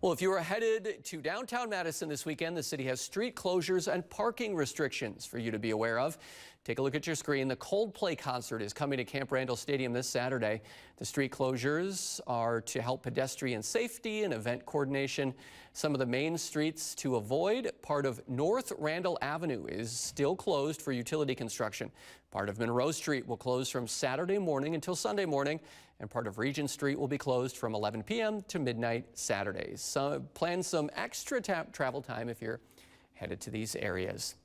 Well, if you are headed to downtown Madison this weekend, the city has street closures and parking restrictions for you to be aware of. Take a look at your screen. The Coldplay concert is coming to Camp Randall Stadium this Saturday. The street closures are to help pedestrian safety and event coordination. Some of the main streets to avoid: part of North Randall Avenue is still closed for utility construction. Part of Monroe Street will close from Saturday morning until Sunday morning, and part of Regent Street will be closed from 11 p.m. to midnight Saturdays. So plan some extra travel time if you're headed to these areas.